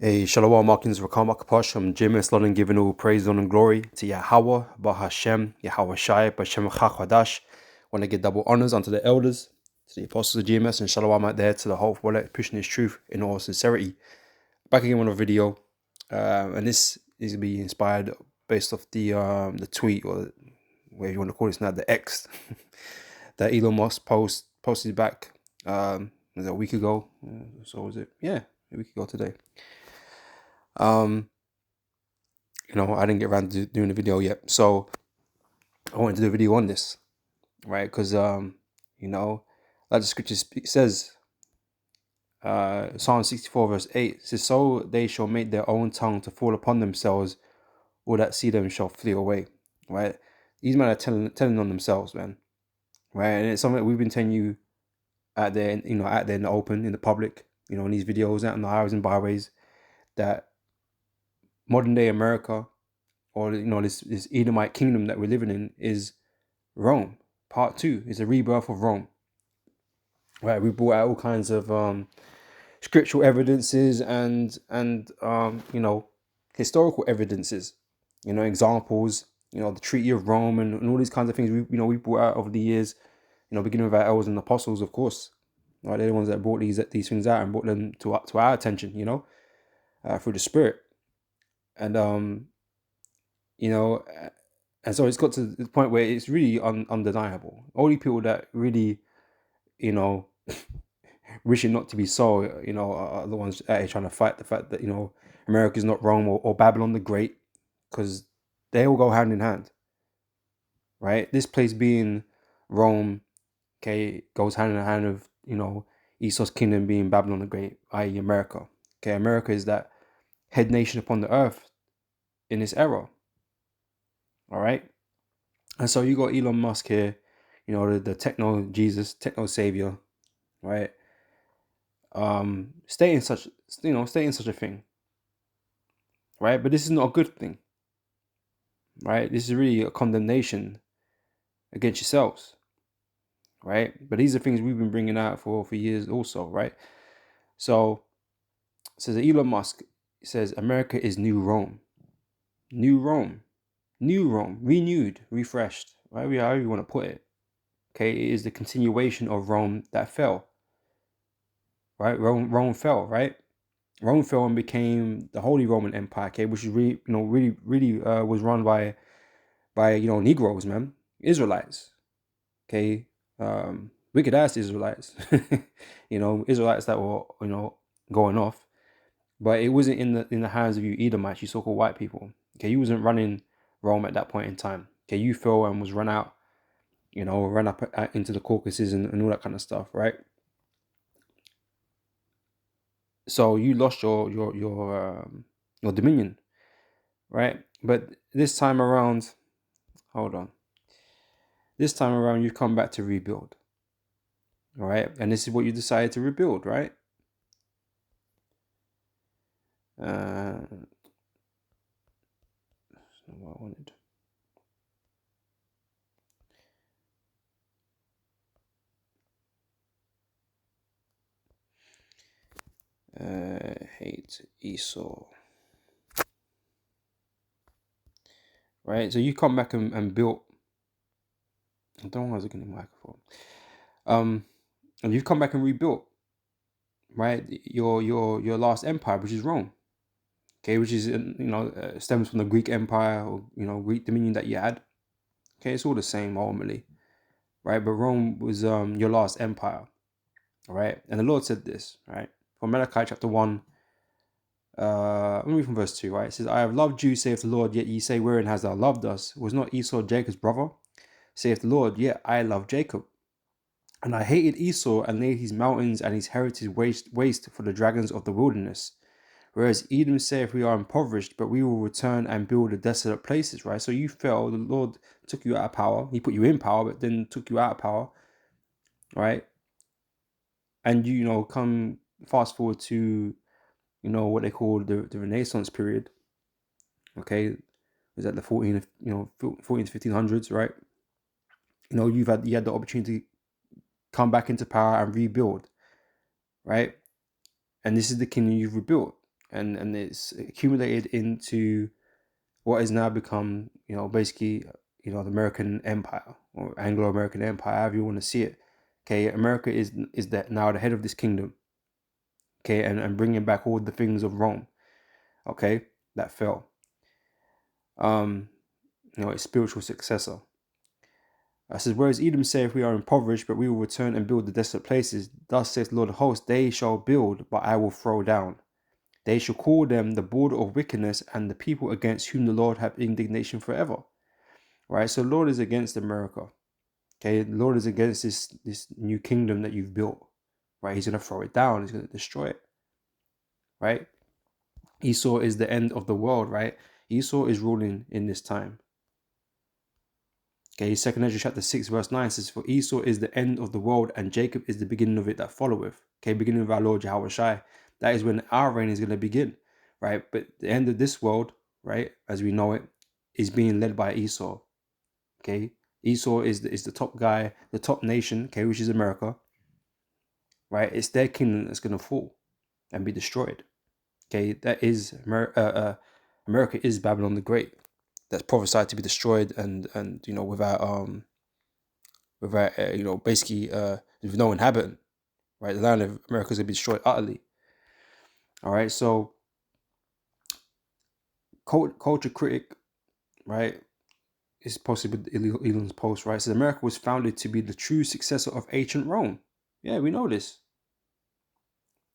A Shalom Markins Rakamak I'm Jameis London giving all praise, honor, and glory to Yahweh, Bahashem, Yahweh Shai, Bashem Chachadash. Want to give double honors unto the elders, to the apostles of GMS, and Shalom out there to the whole wallet, pushing his truth in all sincerity. Back again with a video, and this is going to be inspired based off the tweet, or whatever you want to call this now, the X, that Elon Musk posted back was it a week ago? So was it? Yeah, a week ago today. I didn't get around to doing the video yet, so I wanted to do a video on this, right? Because like the scripture says, Psalm 64 verse 8 says, "So they shall make their own tongue to fall upon themselves, all that see them shall flee away." Right? These men are telling on themselves, man. Right? And it's something that we've been telling you out there, out there in the open, in the public, in these videos, out in the highways and byways, that modern day America, or this Edomite kingdom that we're living in, is Rome. Part 2 is a rebirth of Rome. Right, we brought out all kinds of scriptural evidences and historical evidences, examples, the Treaty of Rome and all these kinds of things we brought out over the years, beginning with our elders and apostles, of course. Right, they're the ones that brought these things out and brought them to our attention, through the Spirit. And and so it's got to the point where it's really undeniable. Only people that really, wish it not to be so, are the ones out here trying to fight the fact that, America is not Rome or Babylon the Great, because they all go hand in hand, right? This place being Rome, okay, goes hand in hand with, Esau's kingdom being Babylon the Great, i.e. America. Okay, America is that head nation upon the earth in this era. All right. And so you got Elon Musk here, the techno Jesus, techno savior, right? Stating such a thing, right? But this is not a good thing, right? This is really a condemnation against yourselves, right? But these are things we've been bringing out for years also, right? So says Elon Musk says America is new Rome, renewed, refreshed, right? However you want to put it. Okay, it is the continuation of Rome that fell. Right, Rome fell. Right, Rome fell and became the Holy Roman Empire. Okay, which is really was run by Negroes, man, Israelites. Okay, wicked ass Israelites. Israelites that were going off, but it wasn't in the hands of you Edomites, you so-called white people. Okay, you wasn't running Rome at that point in time. Okay, you fell and was run out. Run up into the Caucasus and all that kind of stuff, right? So you lost your dominion, right? But this time around, hold on. This time around, you come back to rebuild, all right? And this is what you decided to rebuild, right? That's not what I wanted. Hate Esau. Right, so you come back and built. I don't know why I was looking at the microphone. And you've come back and rebuilt, right? Your last empire, which is Rome. Okay, which is stems from the Greek Empire or Greek dominion that you had. Okay, it's all the same ultimately, right? But Rome was your last empire, all right? And the Lord said this, right? From Malachi chapter 1. Let me read from verse 2, right? It says, "I have loved you, saith the Lord, yet ye say, wherein hast thou loved us? Was not Esau Jacob's brother? Saith the Lord, yet I love Jacob. And I hated Esau, and laid his mountains and his heritage waste for the dragons of the wilderness. Whereas Edom saith, we are impoverished, but we will return and build the desolate places," right? So you fell, the Lord took you out of power. He put you in power, but then took you out of power, right? And come fast forward to what they call the Renaissance period. Okay, was that the 14 to 1500s, right? You had the opportunity to come back into power and rebuild, right? And this is the kingdom you've rebuilt. and it's accumulated into what has now become, basically, the American Empire or Anglo-American Empire, however you want to see it. Okay, America is that now the head of this kingdom. Okay, and bringing back all the things of Rome. Okay, that fell. Its spiritual successor. I says, whereas Edom saith, we are impoverished, but we will return and build the desolate places. Thus saith the Lord of hosts, they shall build, but I will throw down. They shall call them the border of wickedness, and the people against whom the Lord have indignation forever. Right? So the Lord is against America. Okay, the Lord is against this new kingdom that you've built. Right? He's going to throw it down. He's going to destroy it. Right? Esau is the end of the world. Right? Esau is ruling in this time. Okay, 2 Ezra chapter 6 verse 9 says, for Esau is the end of the world, and Jacob is the beginning of it that followeth. Okay, beginning of our Lord Yahweh Shai. That is when our reign is going to begin. Right? But the end of this world, right, as we know it, is being led by Esau. Okay, Esau is the top guy, the top nation, okay, which is America. Right? It's their kingdom that's going to fall and be destroyed. Okay, that is America is Babylon the Great. That's prophesied to be destroyed and without basically with no inhabitant. Right, the land of America is going to be destroyed utterly. All right, so culture critic, right, is posted with Elon's post, right? Says America was founded to be the true successor of ancient Rome. Yeah, we know this.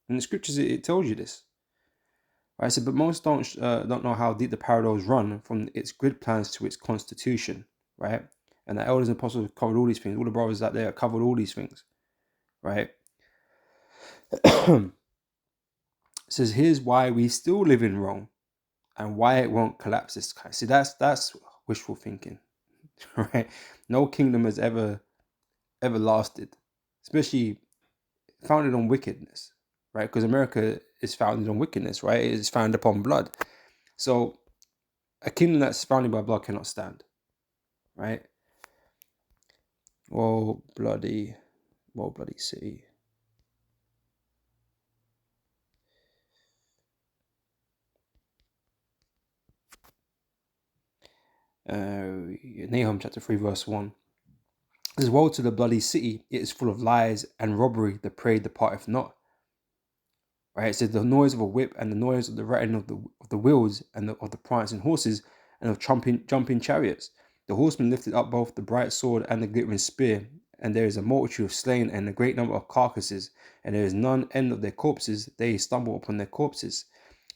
In the scriptures, it tells you this. Right, so, but most don't know how deep the parallels run from its grid plans to its constitution, right? And the elders and apostles have covered all these things. All the brothers out there have covered all these things, right? It says, here's why we still live in Rome and why it won't collapse this time. See, that's wishful thinking, right? No kingdom has ever lasted, especially founded on wickedness, right? Because America is founded on wickedness, right? It is founded upon blood. So a kingdom that's founded by blood cannot stand, right? Whoa, bloody city. Nahum chapter 3 verse 1. It says, woe to the bloody city, it is full of lies and robbery, the prey departeth not. Right, it says the noise of a whip and the noise of the rattling of the wheels and of the prancing horses and of jumping chariots. The horsemen lifted up both the bright sword and the glittering spear, and there is a multitude of slain and a great number of carcasses, and there is none end of their corpses. They stumble upon their corpses,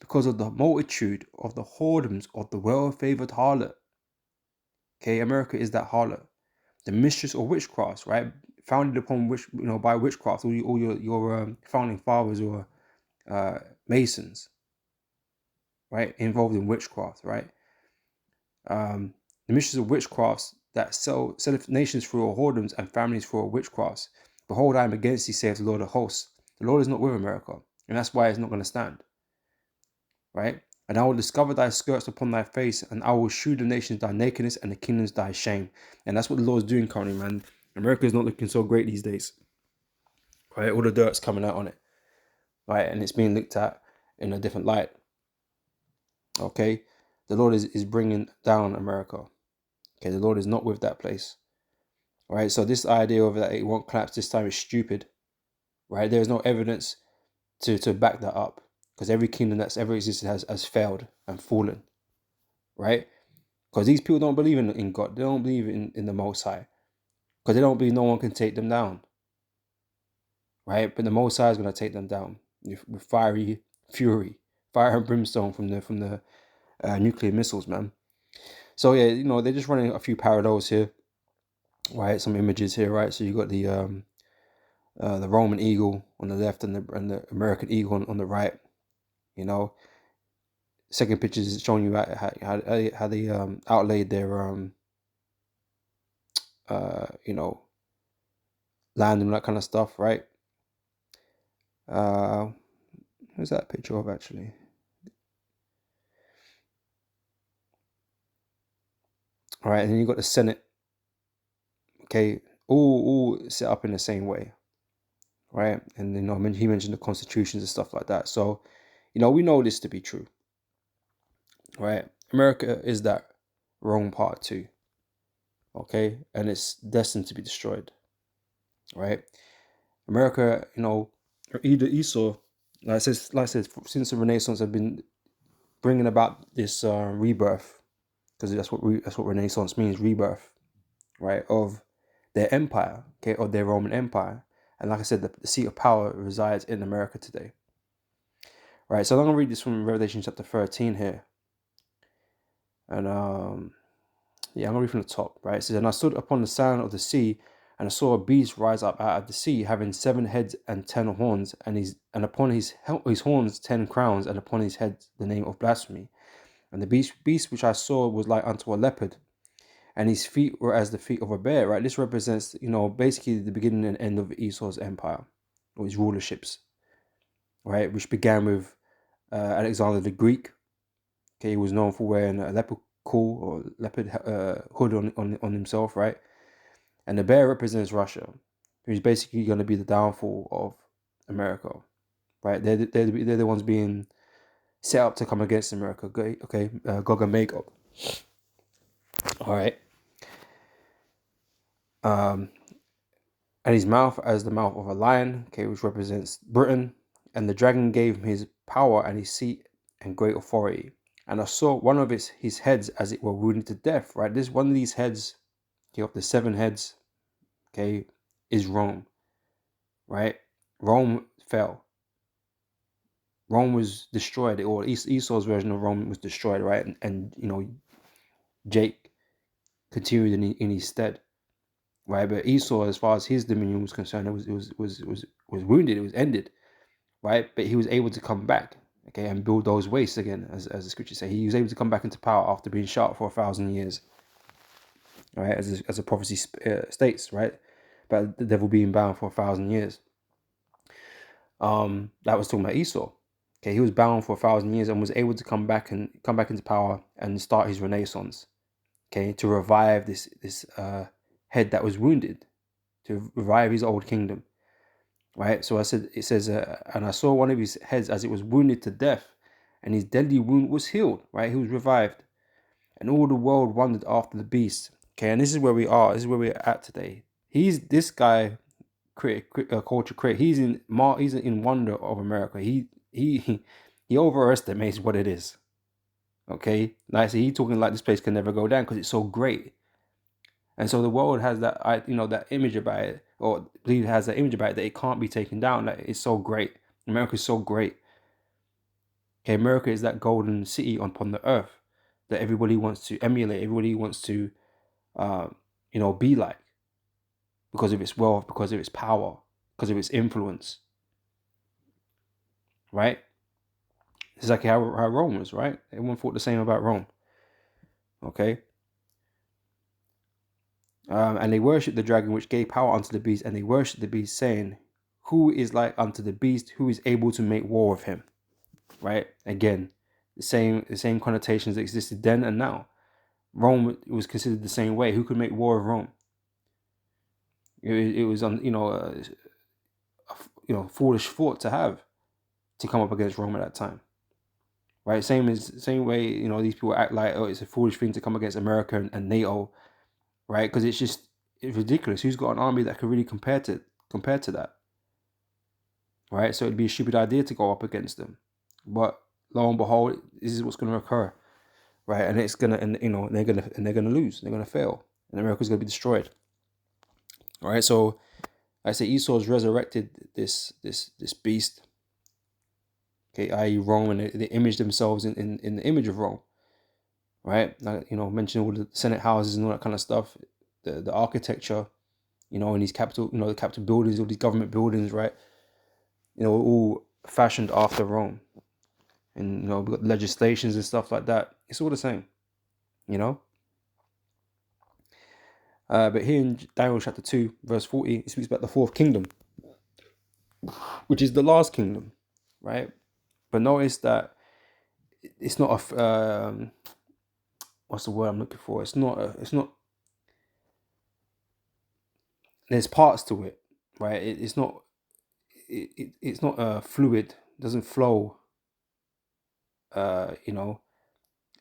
because of the multitude of the whoredoms of the well-favored harlot. Okay, America is that harlot, the mistress of witchcraft, right? Founded upon by witchcraft. All your founding fathers or Masons, right, involved in witchcraft, right? The mistress of witchcrafts that sell nations through whoredoms and families through witchcrafts. Behold, I am against thee, saith the Lord of hosts. The Lord is not with America, and that's why it's not going to stand, right? And I will discover thy skirts upon thy face, and I will shew the nations thy nakedness and the kingdoms thy shame. And that's what the Lord's doing currently, man. America is not looking so great these days, right? All the dirt's coming out on it, right? And it's being looked at in a different light. Okay, the Lord is bringing down America. Okay, the Lord is not with that place. All right, so this idea of that it won't collapse this time is stupid. Right, there is no evidence to back that up, because every kingdom that's ever existed has failed and fallen. Right, because these people don't believe in God. They don't believe in the Most High, because they don't believe no one can take them down. Right, but the Most High is going to take them down with fiery fury, fire and brimstone from the nuclear missiles, man. So yeah, they're just running a few parallels here, right? Some images here, right? So you got the Roman eagle on the left and the American eagle on the right. Second picture is showing you how they outlaid their land and that kind of stuff, right? Who's that picture of actually? All right, and then you got the Senate. Okay, all set up in the same way, right? And then he mentioned the constitutions and stuff like that. So We know this to be true, right? America is that Rome part 2, okay? And it's destined to be destroyed, right? America, either Esau, like I said, since the Renaissance have been bringing about this rebirth, because that's what Renaissance means, rebirth, right, of their empire, okay, of their Roman Empire. And like I said, the seat of power resides in America today, right? So I'm going to read this from Revelation chapter 13 here. And I'm going to read from the top, right? It says, "And I stood upon the sand of the sea, and I saw a beast rise up out of the sea, having 7 heads and 10 horns, and upon his horns 10 crowns, and upon his head the name of blasphemy. And the beast which I saw was like unto a leopard, and his feet were as the feet of a bear," right? This represents, basically the beginning and end of Esau's empire, or his rulerships, right? Which began with Alexander the Greek. Okay, he was known for wearing a leopard or leopard hood on himself, right? And the bear represents Russia, who's basically going to be the downfall of America, right? They're the ones being set up to come against America. Okay, Gog and Magog. All right. And his mouth as the mouth of a lion, okay, which represents Britain. And the dragon gave him his power and his seat and great authority. And I saw one of his heads as it were wounded to death, right? This one of these heads, okay, of the 7 heads, okay, is Rome, right? Rome fell. Rome was destroyed, or Esau's version of Rome was destroyed, right? And Jake continued in his stead, right? But Esau, as far as his dominion was concerned, it was wounded, it was ended, right? But he was able to come back, okay, and build those wastes again, as the scriptures say. He was able to come back into power after being shut for 1,000 years, right? As a prophecy states, right? But the devil being bound for 1,000 years. That was talking about Esau. Okay, he was bound for 1,000 years and was able to come back into power and start his renaissance. Okay, to revive this head that was wounded, to revive his old kingdom. Right. So it says, and I saw one of his heads as it was wounded to death, and his deadly wound was healed. Right, he was revived, and all the world wondered after the beast. Okay, and this is where we are. This is where we're at today. He's this guy, culture creator. He's in wonder of America. He overestimates what it is. Okay, like I say, he's talking like this place can never go down because it's so great. And so the world has that, that image about it, or believe it has that image about it, that it can't be taken down. That it's so great. America is so great. Okay, America is that golden city upon the earth that everybody wants to emulate. Everybody wants to, be like, because of its wealth, because of its power, because of its influence. Right? It's like how Rome was, right? Everyone thought the same about Rome. Okay. And they worshipped the dragon, which gave power unto the beast, and they worshipped the beast, saying, "Who is like unto the beast? Who is able to make war with him?" Right? Again, the same connotations that existed then and now. Rome was considered the same way. Who could make war with Rome? It was foolish thought to have to come up against Rome at that time. Right? Same way. These people act like, oh, it's a foolish thing to come against America and NATO. Right? Because it's ridiculous. Who's got an army that could really compare to that? Right? So it'd be a stupid idea to go up against them. But lo and behold, this is what's going to occur, right? And it's gonna, and they're gonna lose. They're gonna fail, and America's gonna be destroyed. All right. So I say Esau's resurrected this beast. Okay, i.e. Rome, and they image themselves in the image of Rome. Right. Mentioning all the Senate houses and all that kind of stuff, the architecture, in these the capital buildings, all these government buildings, right? All fashioned after Rome. And we've got legislations and stuff like that. It's all the same, But here in Daniel chapter 2, verse 40, it speaks about the 4th kingdom, which is the last kingdom, right? But notice that it's not a what's the word I'm looking for? It's not. There's parts to it, right? It's not. It's not fluid. It doesn't flow. You know,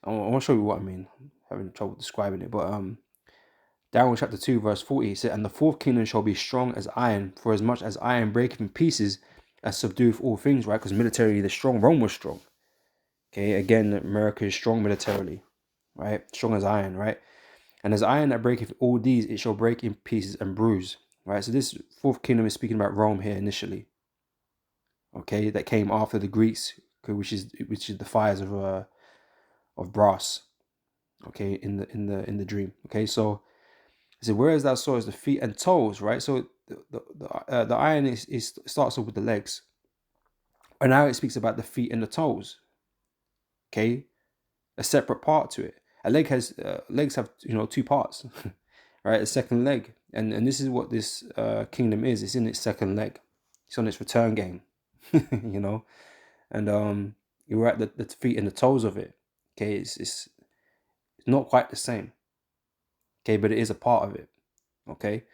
I want to show you what I mean. I'm having trouble describing it, but Daniel chapter 2 verse 40 said, "And the fourth kingdom shall be strong as iron, for as much as iron breaketh in pieces, and subdueth all things." Right, because militarily they're strong. Rome was strong. Okay, again, America is strong militarily, right? Strong as iron, right? And as iron that breaketh all these, it shall break in pieces and bruise, right? So this fourth kingdom is speaking about Rome here initially, okay? That came after the Greeks, okay, which is the fires of brass, okay, in the dream, okay? So it said, "Whereas thou sawest the feet and toes," right? So the iron is starts off with the legs, and now it speaks about the feet and the toes, okay? A separate part to it. A leg has legs have two parts, right? A second leg, and this is what this kingdom is. It's in its second leg. It's on its return game, you know. And you're at the feet and the toes of it. Okay, it's not quite the same. Okay, but it is a part of it. Okay.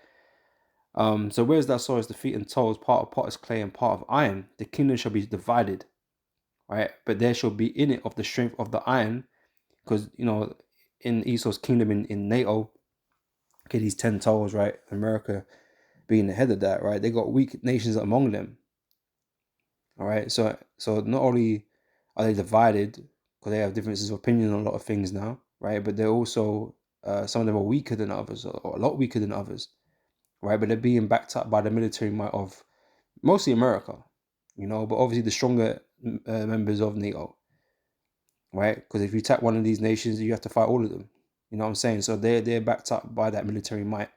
So whereas thou sawest the feet and toes, part of potter's clay and part of iron, the kingdom shall be divided, right? But there shall be in it of the strength of the iron, because in Esau's kingdom in NATO, okay, these 10 toes, right? America being the head of that, right? They got weak nations among them. All right. So not only are they divided because they have differences of opinion on a lot of things now, right? But they're also some of them are weaker than others, or a lot weaker than others, right? But they're being backed up by the military might of mostly America, but obviously the stronger members of NATO, right? Because if you attack one of these nations, you have to fight all of them. You know what I'm saying? So they're backed up by that military might.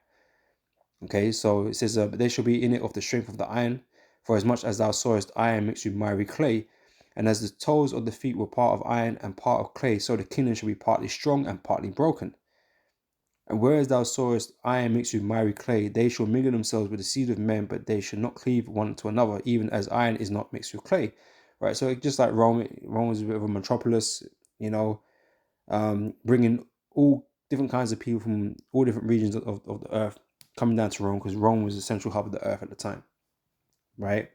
Okay, so it says, "But there shall be in it of the strength of the iron, for as much as thou sawest iron mixed with miry clay, and as the toes of the feet were part of iron and part of clay, so the kingdom shall be partly strong and partly broken. And whereas thou sawest iron mixed with miry clay, they shall mingle themselves with the seed of men, but they shall not cleave one to another, even as iron is not mixed with clay." Right, so just like Rome was a bit of a metropolis, bringing all different kinds of people from all different regions of the earth coming down to Rome, because Rome was the central hub of the earth at the time, right?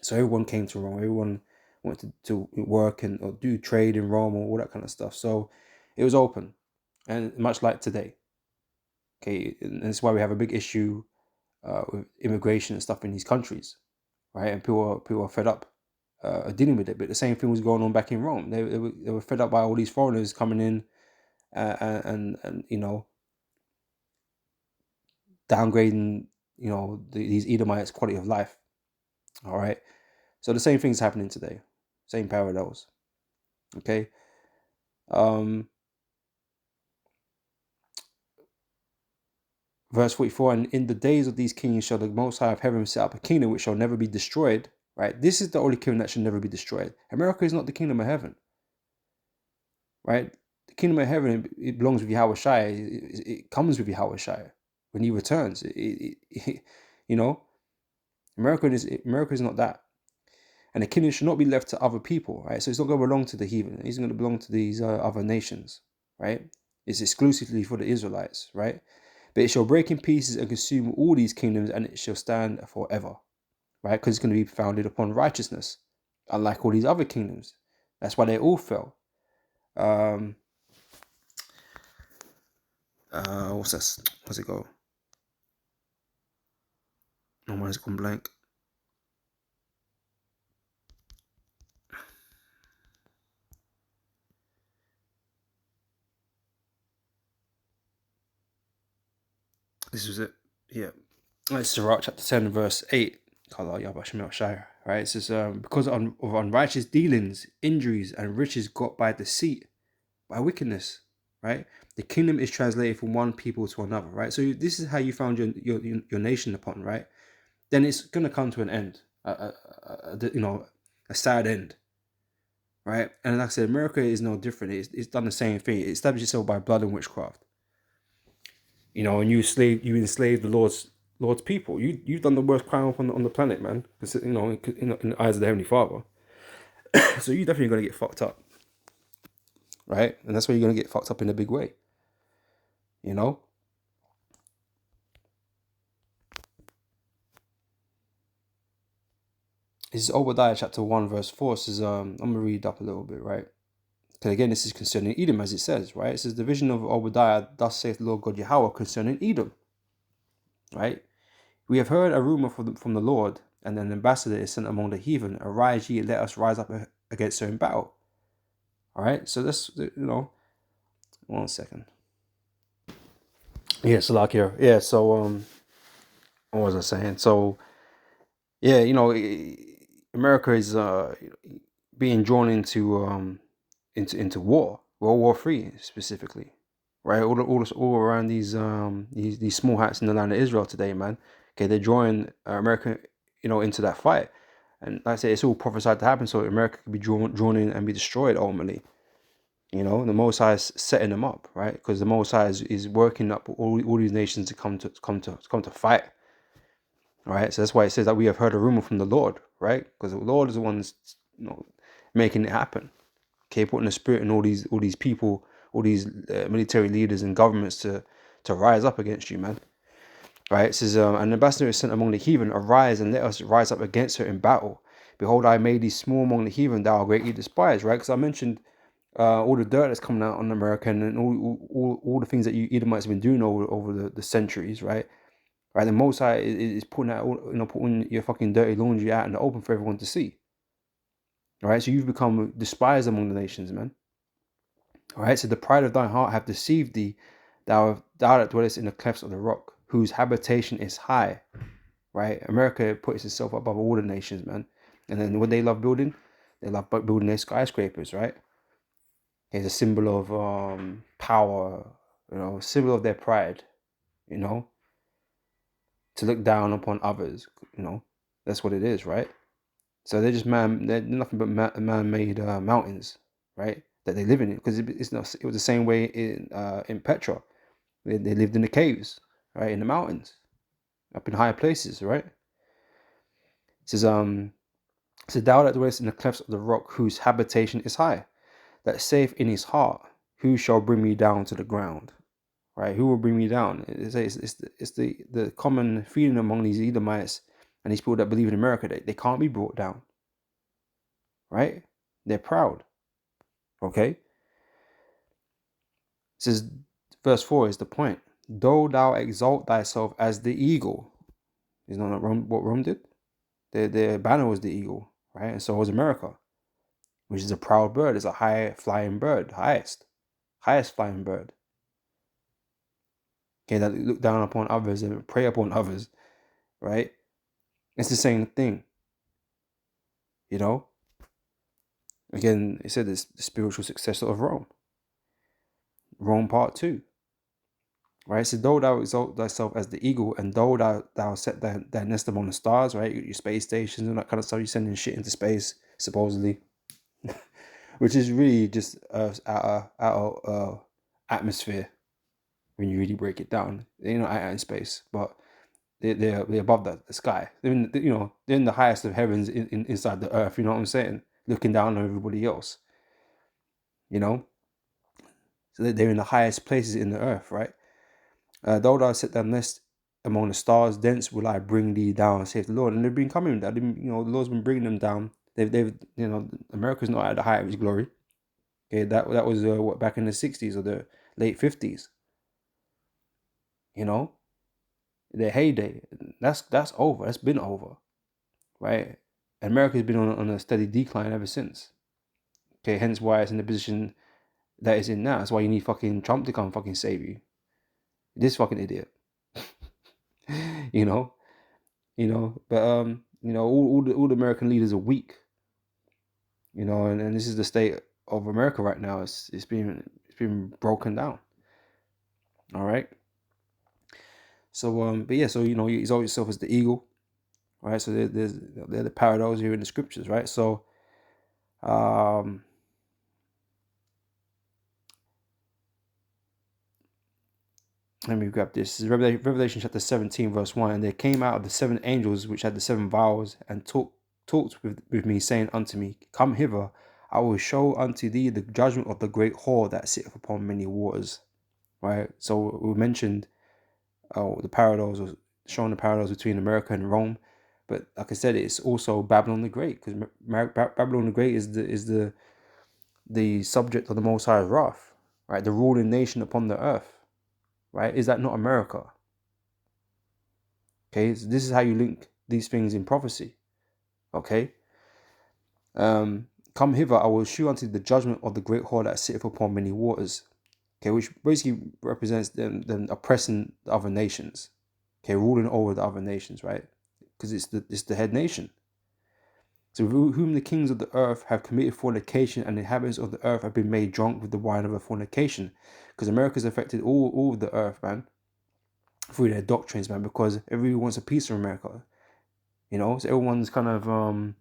So everyone came to Rome. Everyone wanted to work and or do trade in Rome or all that kind of stuff. So it was open, and much like today, okay, and that's why we have a big issue with immigration and stuff in these countries, right? And people are fed up dealing with it. But the same thing was going on back in Rome. They were fed up by all these foreigners coming in and downgrading these Edomites' quality of life. All right, so the same thing's happening today, same parallels. Okay, verse 44: "And in the days of these kings shall the Most High of heaven set up a kingdom which shall never be destroyed." Right, this is the only kingdom that should never be destroyed. America is not the kingdom of heaven. Right, the kingdom of heaven, it belongs with Yahweh Shai. It comes with Yahweh Shai when he returns. America is not that. And the kingdom should not be left to other people, right? So it's not going to belong to the heathen. It's going to belong to these other nations, right? It's exclusively for the Israelites, right? "But it shall break in pieces and consume all these kingdoms, and it shall stand forever," right? Because it's going to be founded upon righteousness, unlike all these other kingdoms. That's why they all fell. What's this? What's it go? Oh, mine's gone blank. This was it. Yeah. It's Sirach chapter 10, verse 8. Right? It says, "Because of unrighteous dealings, injuries, and riches got by deceit, by wickedness," right? "The kingdom is translated from one people to another," right? So this is how you found your nation upon, right? Then it's going to come to an end, a sad end, right? And like I said, America is no different. It's done the same thing. It established itself by blood and witchcraft. And you enslaved the Lord's people. You've done the worst crime on the planet, man. In the eyes of the Heavenly Father. So you're definitely gonna get fucked up, right? And that's where you're gonna get fucked up in a big way. You know. This is Obadiah chapter 1 verse 4. It says, I'm going to read up a little bit, right? Because again, this is concerning Edom, as it says, right? It says, the vision of Obadiah, thus saith the Lord God Yahweh concerning Edom, right? We have heard a rumor from the Lord, and an ambassador is sent among the heathen. Arise ye, let us rise up against her in battle. All right, so this, you know, 1 second. Yeah, so like here, yeah. So what was I saying? So yeah, you know, America is being drawn into war, World War III specifically, right? All around these small hats in the land of Israel today, man. Okay, they're drawing America, you know, into that fight, and like I say, it's all prophesied to happen, so America could be drawn in and be destroyed ultimately. You know, the Most High is setting them up, right? Because the Most High is working up all these nations to come to fight, right? So that's why it says that we have heard a rumor from the Lord, right? Because the Lord is the one, you know, making it happen. Okay, putting the spirit in all these people, all these military leaders and governments to rise up against you, man. Right? It says, an ambassador is sent among the heathen. Arise and let us rise up against her in battle. Behold, I made thee small among the heathen. Thou art greatly despised. Right? Because I mentioned all the dirt that's coming out on America and all the things that you Edomites have been doing over the centuries, right? Right, the Most High is putting out, you know, putting your fucking dirty laundry out in the open for everyone to see. All right, so you've become despised among the nations, man. All right, so the pride of thine heart hath deceived thee, thou that dwellest in the clefts of the rock, whose habitation is high. Right, America puts itself above all the nations, man. And then what they love building, they love building their skyscrapers, right? It's a symbol of power, you know, symbol of their pride, you know, to look down upon others, you know, that's what it is, right? So they're nothing but man-made mountains, right? That they live in, because it was the same way in Petra. They lived in the caves, right, in the mountains, up in higher places, right? It says, so thou that dwellest in the clefts of the rock, whose habitation is high, that saith in his heart, who shall bring me down to the ground? Right? Who will bring me down? It's the common feeling among these Edomites and these people that believe in America that they can't be brought down. Right? They're proud. Okay? It says, verse 4 is the point. Though thou exalt thyself as the eagle. Is not what Rome did? Their banner was the eagle, right? And so was America, which is a proud bird. It's a high flying bird, highest flying bird. Okay, that look down upon others and prey upon others, right? It's the same thing, you know? Again, it said it's the spiritual successor of Rome. Rome part 2. Right? So though thou exalt thyself as the eagle, and though thou set thy nest among the stars, right? Your space stations and that kind of stuff, you're sending shit into space, supposedly. Which is really just our atmosphere when you really break it down. They're not out in space, but they're above the sky. They're in the highest of heavens inside the earth. You know what I'm saying? Looking down on everybody else. You know, so they're in the highest places in the earth, right? Though thou set thy nest among the stars, thence will I bring thee down, saith the Lord. And they've been coming. The Lord's been bringing them down. They've America's not at the height of His glory. Okay, that was back in the 60s or the late 50s. You know, their heyday. That's over. That's been over, right? And America's been on a steady decline ever since. Okay, hence why it's in the position that it's in now. That's why you need fucking Trump to come fucking save you. This fucking idiot. you know, but all the American leaders are weak. You know, and this is the state of America right now. It's been broken down. All right. So but yeah, so you exalt yourself as the eagle, right? So they're the parallels here in the scriptures, right? So let me grab this. This is Revelation chapter 17, verse 1. And there came out of the 7 angels which had the 7 vials, and talked with me, saying unto me, Come hither, I will show unto thee the judgment of the great whore that sitteth upon many waters. Right? So we mentioned the parallels, showing the parallels between America and Rome. But like I said, it's also Babylon the Great, because Babylon the Great is the subject of the Most High's wrath, right? The ruling nation upon the earth, right? Is that not America? Okay, so this is how you link these things in prophecy. Okay. Come hither, I will shew unto the judgment of the great whore that sitteth upon many waters. Okay, which basically represents them oppressing the other nations. Okay, ruling over the other nations, right? Because it's the head nation. So whom the kings of the earth have committed fornication, and the inhabitants of the earth have been made drunk with the wine of a fornication. Because America's affected all of the earth, man, through their doctrines, man, because everyone wants a piece of America. You know, so everyone's kind of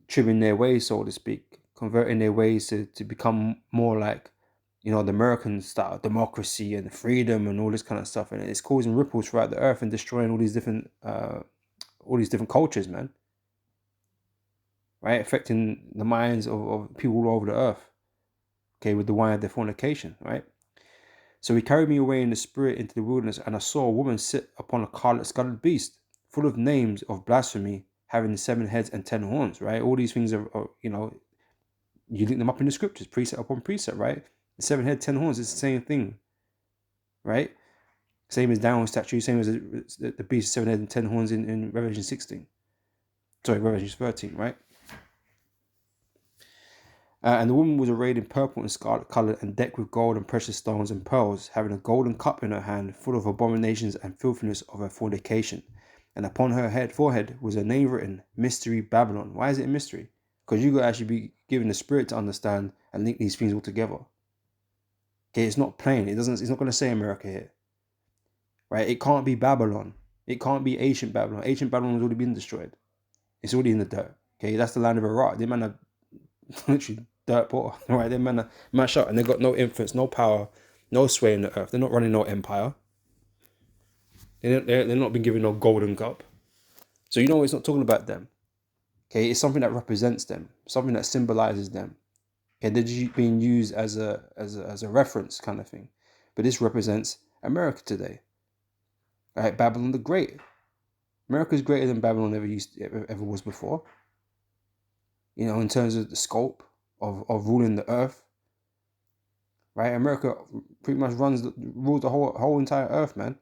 trimming their ways, so to speak, converting their ways to become more like, you know, the American style, democracy and freedom and all this kind of stuff. And it's causing ripples throughout the earth and destroying all these different cultures, man. Right? Affecting the minds of people all over the earth. Okay, with the wine of their fornication, right? So he carried me away in the spirit into the wilderness, and I saw a woman sit upon a scarlet beast, full of names of blasphemy, having 7 heads and 10 horns, right? All these things are, you know, you link them up in the scriptures, precept upon precept, right? The 7 head, 10 horns is the same thing, right? Same as Daniel's statue, same as the beast, 7 head and 10 horns in Revelation 16. Sorry, Revelation 13, right? And the woman was arrayed in purple and scarlet colour and decked with gold and precious stones and pearls, having a golden cup in her hand, full of abominations and filthiness of her fornication. And upon her forehead was a name written, Mystery Babylon. Why is it a mystery? Because you got to actually be given the spirit to understand and link these things all together. Okay, it's not plain. It's not going to say America here. Right? It can't be Babylon. It can't be ancient Babylon. Ancient Babylon has already been destroyed. It's already in the dirt. Okay, that's the land of Iraq. They man are literally dirt poor. Right? They man are mash up and they've got no influence, no power, no sway in the earth. They're not running no empire. They're not been given no golden cup. So you know it's not talking about them. Okay, it's something that represents them, something that symbolizes them. Okay, they're just being used as a reference kind of thing. But this represents America today. Right, Babylon the Great. America is greater than Babylon ever was before. You know, in terms of the scope of ruling the earth. Right, America pretty much rules the whole entire earth, man.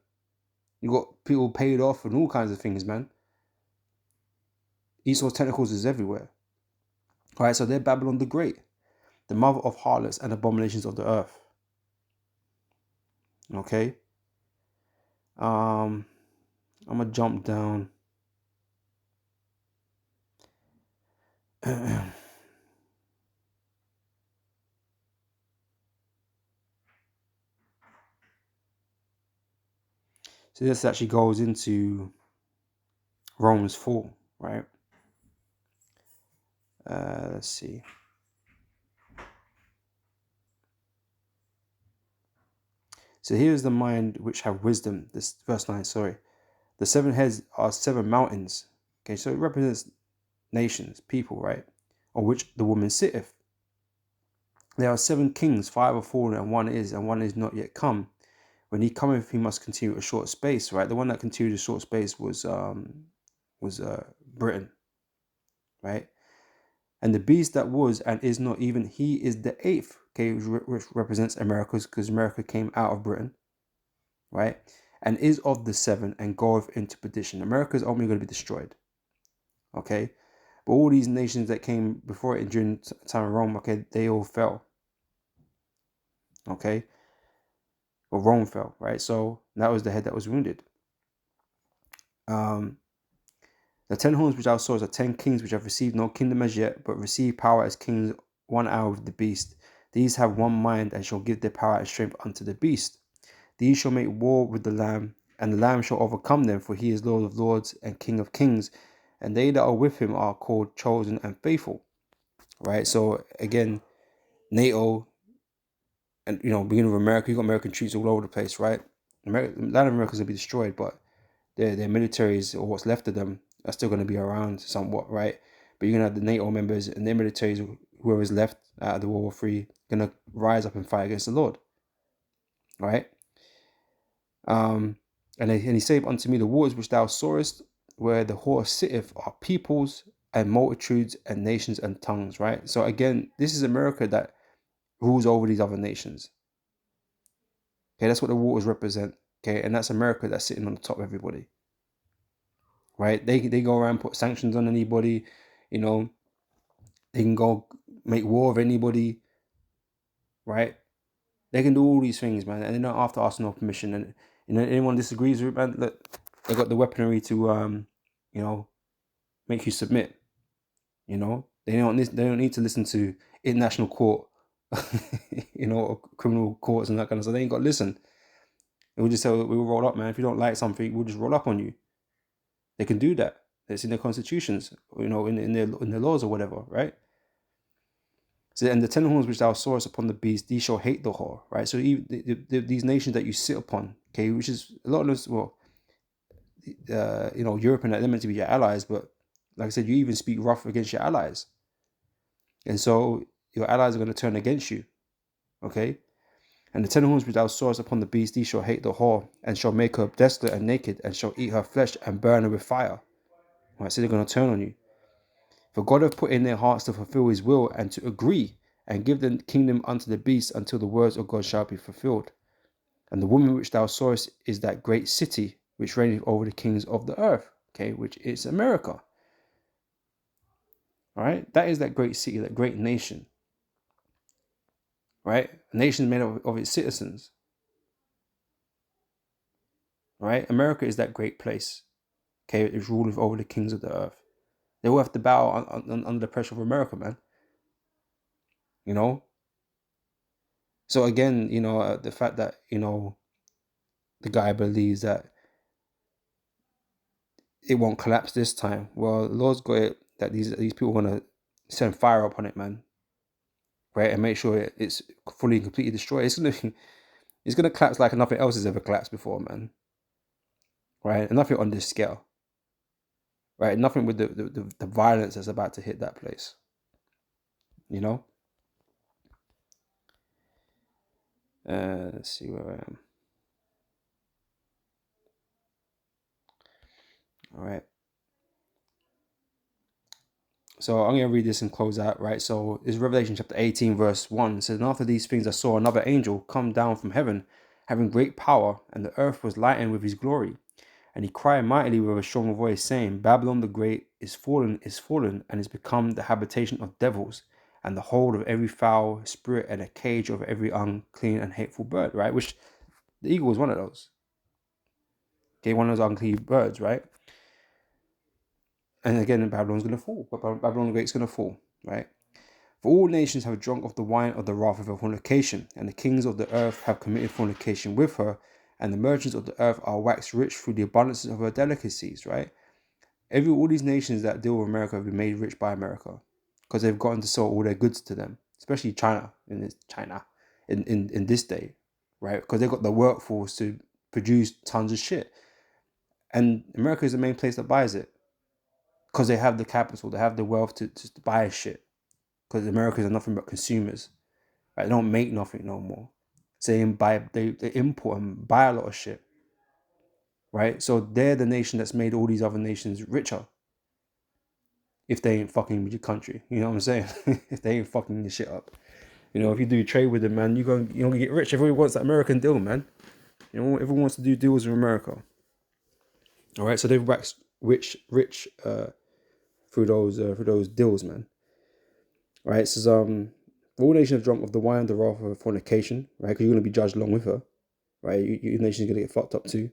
You got people paid off and all kinds of things, man. Esau's tentacles is everywhere. All right, so they're Babylon the Great, the mother of harlots and abominations of the earth. Okay. I'm gonna jump down. So this actually goes into Romans 4, right? Let's see. So here's the mind which have wisdom. This verse 9, sorry. The 7 heads are 7 mountains. Okay, so it represents nations, people, right? On which the woman sitteth. There are 7 kings, 5 are fallen, and one is not yet come. When he cometh, he must continue a short space, right? The one that continued a short space was Britain, right? And the beast that was and is not, even he is the 8th, okay, which represents America, because America came out of Britain, right? And is of the 7 and goeth into perdition. America is only going to be destroyed, okay? But all these nations that came before it during the time of Rome, okay, they all fell, okay? Well, Rome fell, right? So that was the head that was wounded. The 10 horns which thou sawest are 10 kings which have received no kingdom as yet, but receive power as kings 1 hour with the beast. These have one mind and shall give their power and strength unto the beast. These shall make war with the Lamb, and the Lamb shall overcome them, for he is Lord of lords and King of kings, and they that are with him are called chosen and faithful. Right? So again, NATO, and beginning with America, you got American troops all over the place, right? America, Latin America's gonna be destroyed, but their militaries, or what's left of them, are still gonna be around somewhat, right? But you're gonna have the NATO members and their militaries, whoever's left out of the World War III, gonna rise up and fight against the Lord. Right? And he said unto me, the waters which thou sawest where the horse sitteth are peoples and multitudes and nations and tongues, right? So again, this is America that rules over these other nations. Okay, that's what the waters represent. Okay, and that's America that's sitting on the top of everybody. Right? They go around, put sanctions on anybody, you know, they can go make war with anybody, right? They can do all these things, man, and they're not after asking no permission. And anyone disagrees with it, man, look, they got the weaponry to make you submit. You know, they don't need to listen to international court, or criminal courts and that kind of stuff. They ain't got to listen. We'll just say we'll roll up, man. If you don't like something, we'll just roll up on you. They can do that. It's in their constitutions, in their laws or whatever, right? So, and the 10 horns which thou sawest upon the beast, these shall hate the whore, right? So these nations that you sit upon, okay, which is a lot of us, Europe and that, they're meant to be your allies, but like I said, you even speak rough against your allies. And so your allies are going to turn against you, okay? And the 10 horns which thou sawest upon the beast, these shall hate the whore, and shall make her desolate and naked, and shall eat her flesh and burn her with fire. Right, so they're going to turn on you. For God hath put in their hearts to fulfill his will and to agree and give the kingdom unto the beast until the words of God shall be fulfilled. And the woman which thou sawest is that great city which reigneth over the kings of the earth, okay, which is America. All right, that is that great city, that great nation. Right, a nation made up of its citizens. Right, America is that great place. Okay, it ruleth over the kings of the earth. They will have to bow under the pressure of America, man. You know. So again, the fact that the guy believes that it won't collapse this time. Well, the Lord's got it that these people want to send fire upon it, man. Right, and make sure it's fully and completely destroyed. It's gonna collapse like nothing else has ever collapsed before, man. Right, and nothing on this scale. Right, nothing with the violence that's about to hit that place. Let's see where I am. All right. So I'm going to read this and close out, right? So it's Revelation chapter 18, verse 1. It says, and after these things I saw another angel come down from heaven, having great power, and the earth was lightened with his glory. And he cried mightily with a strong voice, saying, Babylon the great is fallen, and is become the habitation of devils, and the hold of every foul spirit, and a cage of every unclean and hateful bird, right? Which the eagle was one of those. Okay, one of those unclean birds, right? And again, Babylon's going to fall. Babylon the Great is going to fall, right? For all nations have drunk of the wine of the wrath of her fornication, and the kings of the earth have committed fornication with her, and the merchants of the earth are waxed rich through the abundance of her delicacies, right? All these nations that deal with America have been made rich by America because they've gotten to sell all their goods to them, especially China in this day, right? Because they've got the workforce to produce tons of shit. And America is the main place that buys it. Because they have the capital, they have the wealth to buy shit. Because Americans are nothing but consumers. Right? They don't make nothing no more. So they import and buy a lot of shit. Right? So they're the nation that's made all these other nations richer. If they ain't fucking with your country. You know what I'm saying? If they ain't fucking your shit up. If you do trade with them, man, you're gonna get rich. Everyone wants that American deal, man. Everyone wants to do deals with America. All right, so they've waxed rich through those deals, man. Right, it says all nations have drunk of the wine of the wrath of fornication, right? Because you're going to be judged along with her, right? Your nation's going to get fucked up too.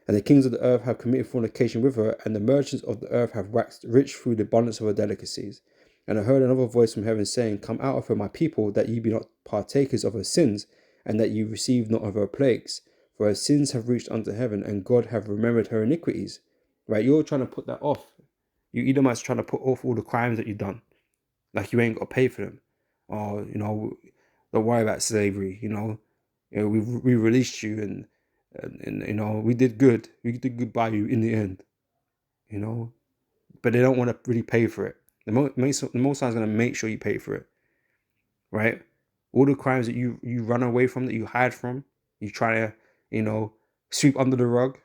And the kings of the earth have committed fornication with her, and the merchants of the earth have waxed rich through the abundance of her delicacies. And I heard another voice from heaven saying, Come out of her, my people, that ye be not partakers of her sins, and that ye receive not of her plagues. For her sins have reached unto heaven, and God have remembered her iniquities. Right? You're trying to put that off. You Edomites trying to put off all the crimes that you've done. Like you ain't got to pay for them. Or, don't worry about slavery, we released you and we did good. We did good by you in the end, But they don't want to really pay for it. The Most High is going to make sure you pay for it, right? All the crimes that you run away from, that you hide from, you try to, sweep under the rug.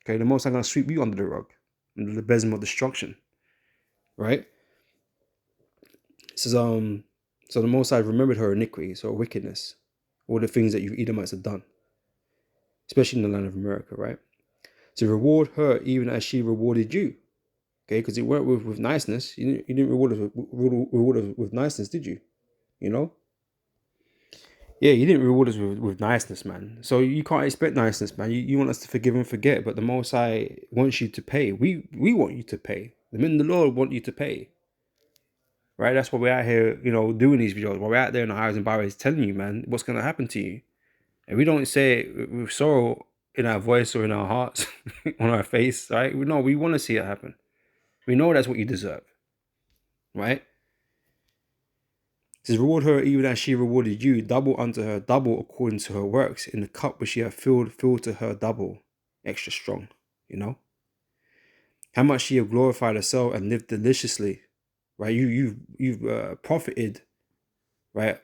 Okay, the Most High is going to sweep you under the rug. under the besom of destruction. Right? It says, so the Most High remembered her iniquity, so her wickedness, all the things that you Edomites have done, especially in the land of America, right? To reward her even as she rewarded you. Okay, because it weren't with niceness. You didn't reward us with niceness, did you? You know? Yeah, you didn't reward us with niceness, man. So you can't expect niceness, man. You want us to forgive and forget, but the Most High wants you to pay. We want you to pay. The men of the Lord want you to pay. Right? That's why we're out here, doing these videos. While we're out there in the highways and byways telling you, man, what's going to happen to you. And we don't say it with sorrow in our voice or in our hearts, on our face, right? We want to see it happen. We know that's what you deserve, right? It says, reward her even as she rewarded you, double unto her, double according to her works. In the cup which she hath filled, fill to her double, extra strong, How much she have glorified herself and lived deliciously, right? You've profited, right,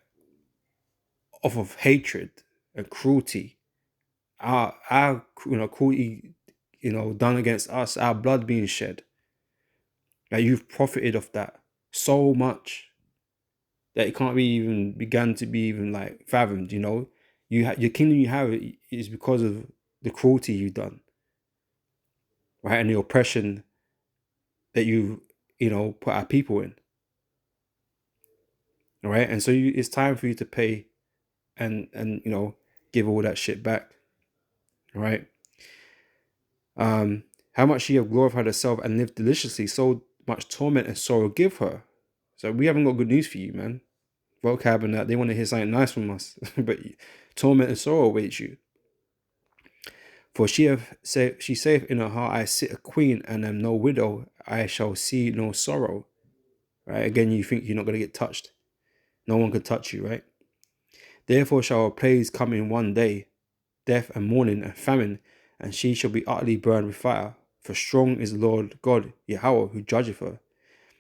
off of hatred and cruelty, our cruelty, done against us, our blood being shed. Right? You've profited of that so much that it can't be even begun to be even like fathomed. Your kingdom you have is because of the cruelty you've done, right, and the oppression that you put our people in. All right, and so it's time for you to pay, and give all that shit back. All right. How much she have glorified herself and lived deliciously, so much torment and sorrow give her. So we haven't got good news for you, man. Vocab and that, they want to hear something nice from us, but torment and sorrow awaits you. For she saith in her heart, I sit a queen and am no widow, I shall see no sorrow. Right? Again, you think you're not going to get touched. No one can touch you, right? Therefore shall her plagues come in one day, death and mourning and famine, and she shall be utterly burned with fire. For strong is the Lord God, Yahweh, who judgeth her.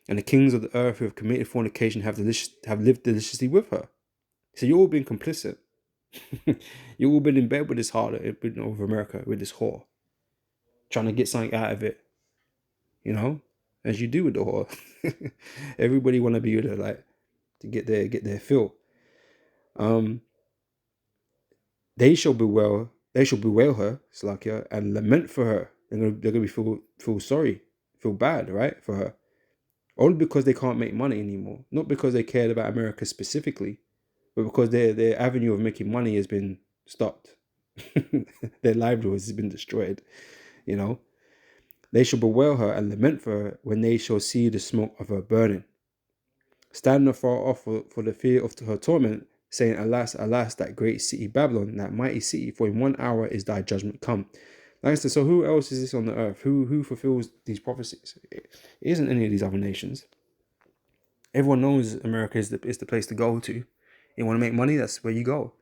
And the kings of the earth who have committed fornication have lived deliciously with her. So you've all been complicit. You've all been in bed with this harlot of America, with this whore, trying to get something out of it, as you do with the whore. Everybody want to be with her, like, to get their fill. They shall bewail her, Slakia, and lament for her. They're gonna feel sorry, feel bad, right, for her. Only because they can't make money anymore. Not because they cared about America specifically, but because their avenue of making money has been stopped. Their livelihood has been destroyed. They shall bewail her and lament for her when they shall see the smoke of her burning. Stand afar off for the fear of her torment, saying, Alas, alas, that great city Babylon, that mighty city, for in 1 hour is thy judgment come. Like I said, so who else is this on the earth? Who fulfills these prophecies? It isn't any of these other nations. Everyone knows America is the place to go to. You want to make money? That's where you go.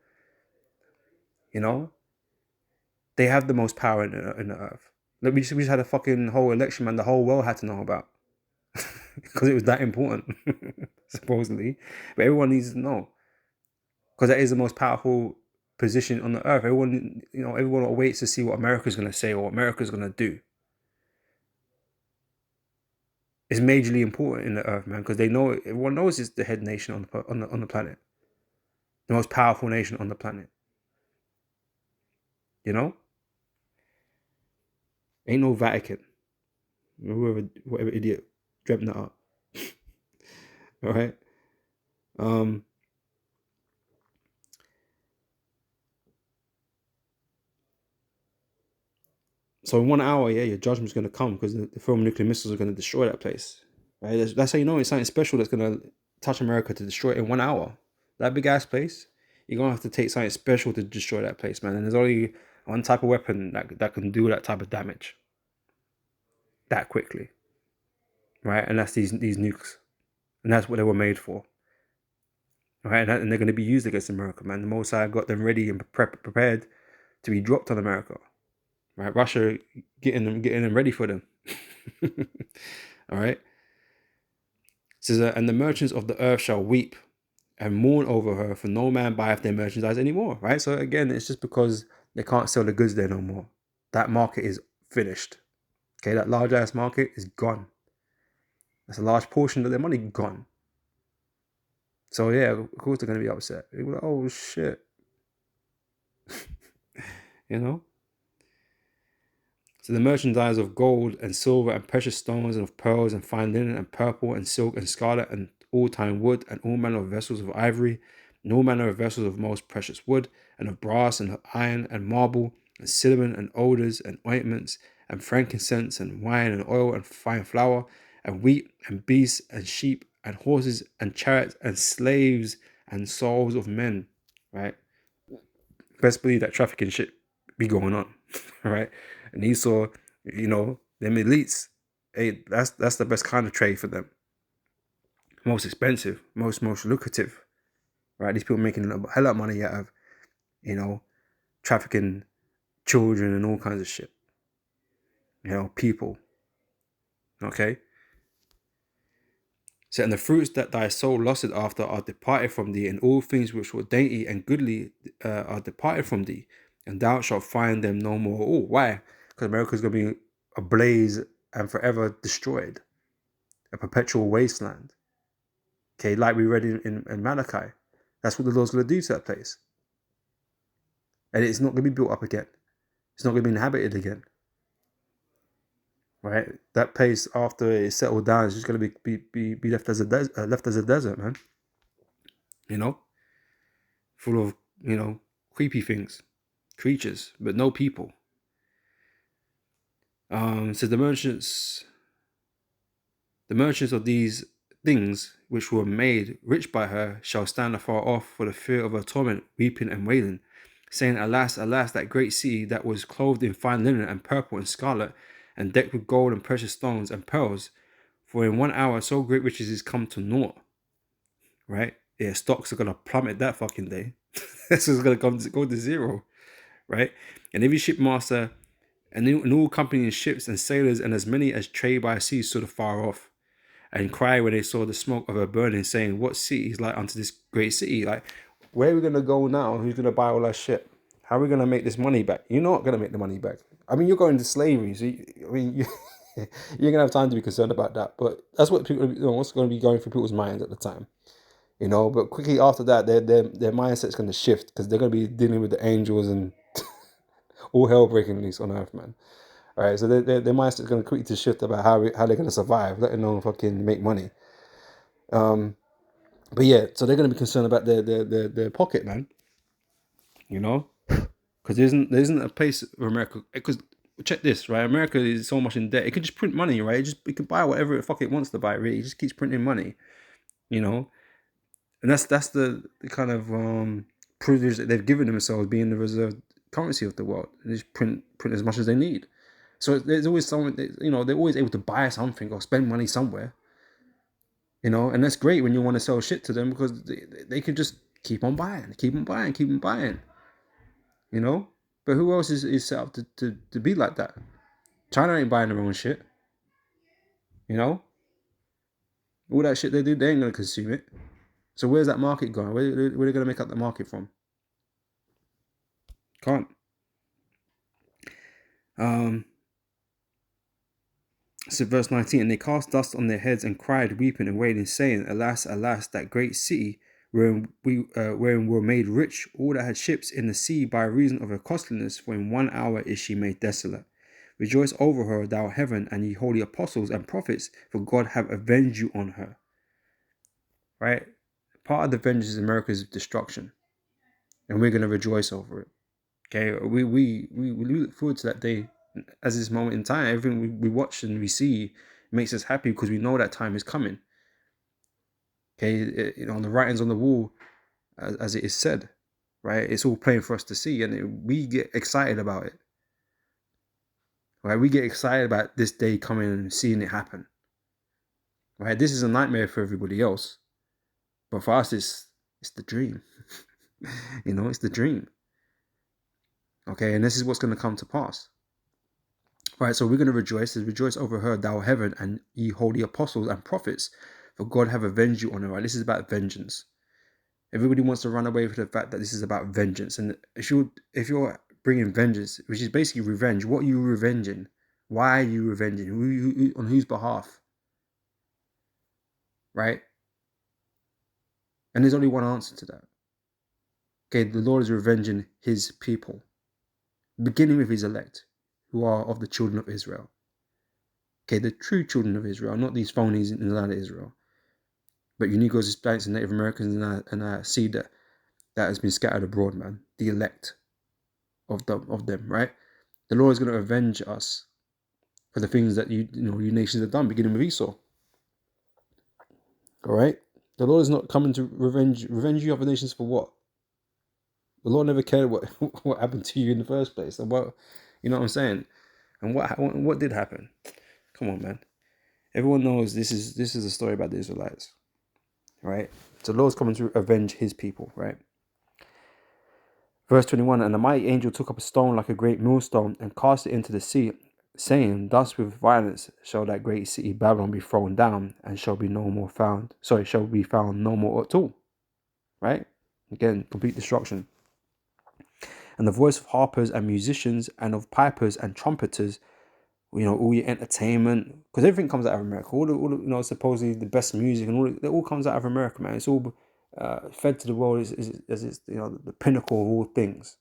They have the most power in the earth. Like we just had a fucking whole election, man. The whole world had to know about, because it was that important, supposedly. But everyone needs to know, because that is the most powerful position on the earth. Everyone waits to see what America's going to say or what America's going to do. It's majorly important in the earth, man, because everyone knows it's the head nation on the planet, the most powerful nation on the planet. Ain't no Vatican. Whatever idiot dreamt that up. All right. So in 1 hour, your judgment's going to come, because the thermonuclear missiles are going to destroy that place. Right? That's how you know it's something special that's going to touch America, to destroy it in 1 hour. That big ass place, you're going to have to take something special to destroy that place, man. And there's only one type of weapon that can do that type of damage that quickly. Right? And that's these nukes. And that's what they were made for. Right? And they're going to be used against America, man. The Most High got them ready and prepared to be dropped on America. Right? Russia getting them ready for them. All right. It says, and the merchants of the earth shall weep and mourn over her, for no man buyeth their merchandise anymore. Right. So again, it's just because they can't sell the goods there no more. That market is finished. Okay, that large ass market is gone. That's a large portion of their money gone. So yeah, of course they're gonna be upset. They're like, oh shit. You know? So the merchandise of gold and silver and precious stones and of pearls and fine linen and purple and silk and scarlet and all time wood and all manner of vessels of ivory and all manner of vessels of most precious wood and of brass and of iron and marble and cinnamon and odors and ointments and frankincense and wine and oil and fine flour and wheat and beasts and sheep and horses and chariots and slaves and souls of men, right? Best believe that trafficking shit be going on, right? And Esau, them elites, hey, that's the best kind of trade for them. Most expensive, most lucrative, right? These people making a hell of money out of, trafficking children and all kinds of shit. People. Okay. So, and the fruits that thy soul lusted after are departed from thee, and all things which were dainty and goodly are departed from thee, and thou shalt find them no more. Oh, why? Because America is going to be ablaze and forever destroyed, a perpetual wasteland. Okay, like we read in Malachi. That's what the Lord's going to do to that place. And it's not going to be built up again. It's not going to be inhabited again. Right? That place, after it's settled down, is just going to be left as a desert, man. Full of, creepy things, creatures, but no people. So the merchants of these things which were made rich by her shall stand afar off for the fear of her torment, weeping and wailing, saying, Alas, alas, that great city that was clothed in fine linen and purple and scarlet, and decked with gold and precious stones and pearls, for in 1 hour so great riches is come to naught. Right? Yeah, stocks are gonna plummet that fucking day. This is gonna go to zero. Right? And every shipmaster and all companies, ships and sailors, and as many as trade by sea stood afar off, and cried when they saw the smoke of her burning, saying, What city is like unto this great city? Like, where are we gonna go now? Who's gonna buy all that shit? How are we gonna make this money back? You're not gonna make the money back. I mean, you're going to slavery, so you're gonna have time to be concerned about that. But that's what people, what's gonna be going through people's minds at the time. But quickly after that, their mindset's gonna shift because they're gonna be dealing with the angels and all hell breaking loose on earth, man. All right, so their mindset's gonna quickly to shift about how they're gonna survive, let alone fucking make money. But yeah, so they're gonna be concerned about their pocket, man. Because there isn't a place for America. Because check this, right? America is so much in debt. It could just print money, right? It can buy whatever the fuck it wants to buy. Really, it just keeps printing money, and that's the kind of privilege that they've given themselves, being the reserve currency of the world. They just print as much as they need. So there's always someone, they're always able to buy something or spend money somewhere. And that's great when you want to sell shit to them because they can just keep on buying. But who else is set up to be like that? China ain't buying their own shit. All that shit they do, they ain't gonna consume it. So where's that market going? Where are they gonna make up the market from? Can't. So verse 19, and they cast dust on their heads and cried, weeping and wailing, saying, Alas, alas, that great city wherein were made rich all that had ships in the sea by reason of her costliness, for in 1 hour is she made desolate. Rejoice over her, thou heaven, and ye holy apostles and prophets, for God have avenged you on her. Right? Part of the vengeance is America's destruction, and we're going to rejoice over it. Okay? We look forward to that day. As this moment in time, everything we watch and we see makes us happy because we know that time is coming. Okay, the writings on the wall, as it is said, right? It's all plain for us to see, and we get excited about it. Right? We get excited about this day coming and seeing it happen. Right? This is a nightmare for everybody else, but for us, it's the dream. It's the dream. Okay, and this is what's going to come to pass. Right, so we're going to rejoice over her, thou heaven, and ye holy apostles and prophets, for God have avenged you on her. Right, this is about vengeance. Everybody wants to run away from the fact that this is about vengeance. And if you're bringing vengeance, which is basically revenge, what are you revenging? Why are you revenging? On whose behalf? Right? And there's only one answer to that. Okay, the Lord is revenging his people, beginning with his elect, who are of the children of Israel. Okay, the true children of Israel, not these phonies in the land of Israel. But Uniquos, Hispanics, and Native Americans, and I see that has been scattered abroad, man. The elect of them, right? The Lord is going to avenge us for the things that you nations have done, beginning with Esau. All right, the Lord is not coming to revenge you other nations for what? The Lord never cared what happened to you in the first place. And what, you know what I'm saying? And what did happen? Come on, man. Everyone knows this is a story about the Israelites, right? So the Lord's coming to avenge his people, right? Verse 21, and the mighty angel took up a stone like a great millstone and cast it into the sea, saying, thus with violence shall that great city Babylon be thrown down, and shall be found no more at all. Right? Again, complete destruction. And the voice of harpers and musicians, and of pipers and trumpeters, all your entertainment, because everything comes out of America. All the supposedly the best music and it all comes out of America, man. It's all fed to the world as it's the pinnacle of all things.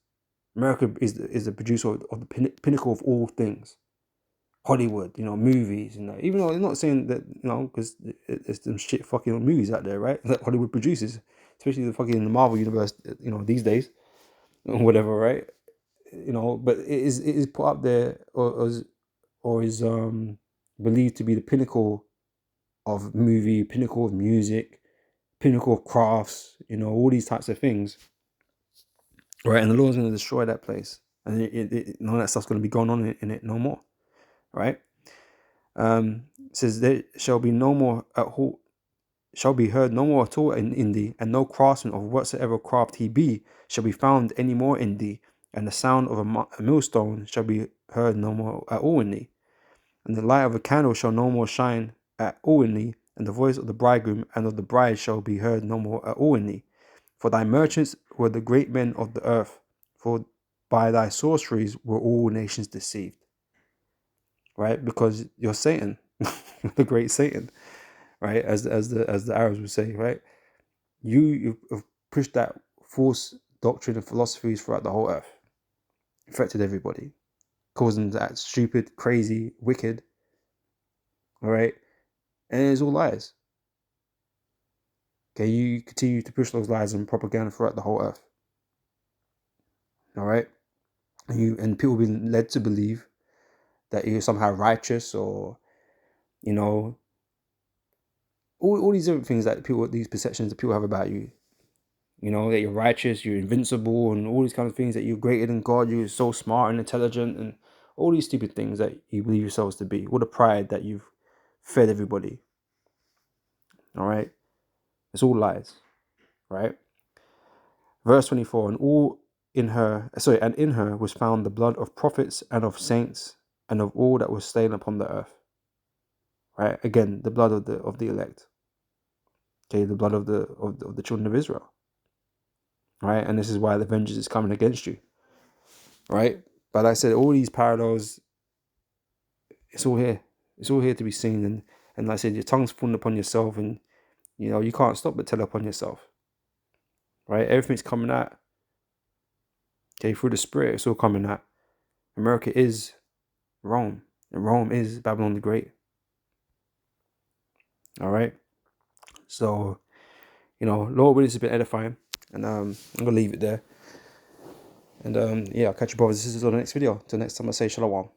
America is the producer of the pinnacle of all things. Hollywood, movies, even though they're not saying that, because there's some shit fucking movies out there, right? That Hollywood produces, especially the fucking Marvel universe, these days, or whatever, right? But it is put up there or is believed to be the pinnacle of movie, pinnacle of music, pinnacle of crafts, all these types of things, right? And the Lord's going to destroy that place, and none of that stuff's going to be going on in it no more, right? It says there shall be no more shall be heard no more at all in thee, and no craftsman of whatsoever craft he be shall be found any more in thee, and the sound of a millstone shall be heard no more at all in thee, and the light of a candle shall no more shine at all in thee, and the voice of the bridegroom and of the bride shall be heard no more at all in thee. For thy merchants were the great men of the earth, for by thy sorceries were all nations deceived. Right? Because you're Satan, the great Satan, right? As the Arabs would say, right? You've pushed that false doctrine and philosophies throughout the whole earth, affected everybody, causing them to act stupid, crazy, wicked. All right, and it's all lies. Okay, you continue to push those lies and propaganda throughout the whole earth. All right, and people being led to believe that you're somehow righteous, or all these different things that these perceptions that people have about you. That you're righteous, you're invincible, and all these kind of things, that you're greater than God, you're so smart and intelligent, and all these stupid things that you believe yourselves to be. All the pride that you've fed everybody. All right, it's all lies, right? Verse 24, and in her was found the blood of prophets and of saints and of all that was slain upon the earth. Right? Again, the blood of the elect. Okay, the blood of the children of Israel. Right? And this is why the vengeance is coming against you. Right? But like I said, all these parallels, it's all here. It's all here to be seen. And like I said, your tongue's falling upon yourself, and you can't stop but tell upon yourself. Right? Everything's coming out. Okay, through the Spirit, it's all coming out. America is Rome, and Rome is Babylon the Great. All right. So, Lord, really, has been edifying, and I'm gonna leave it there. And yeah, I'll catch you brothers and sisters on the next video. Till next time, I say shalom.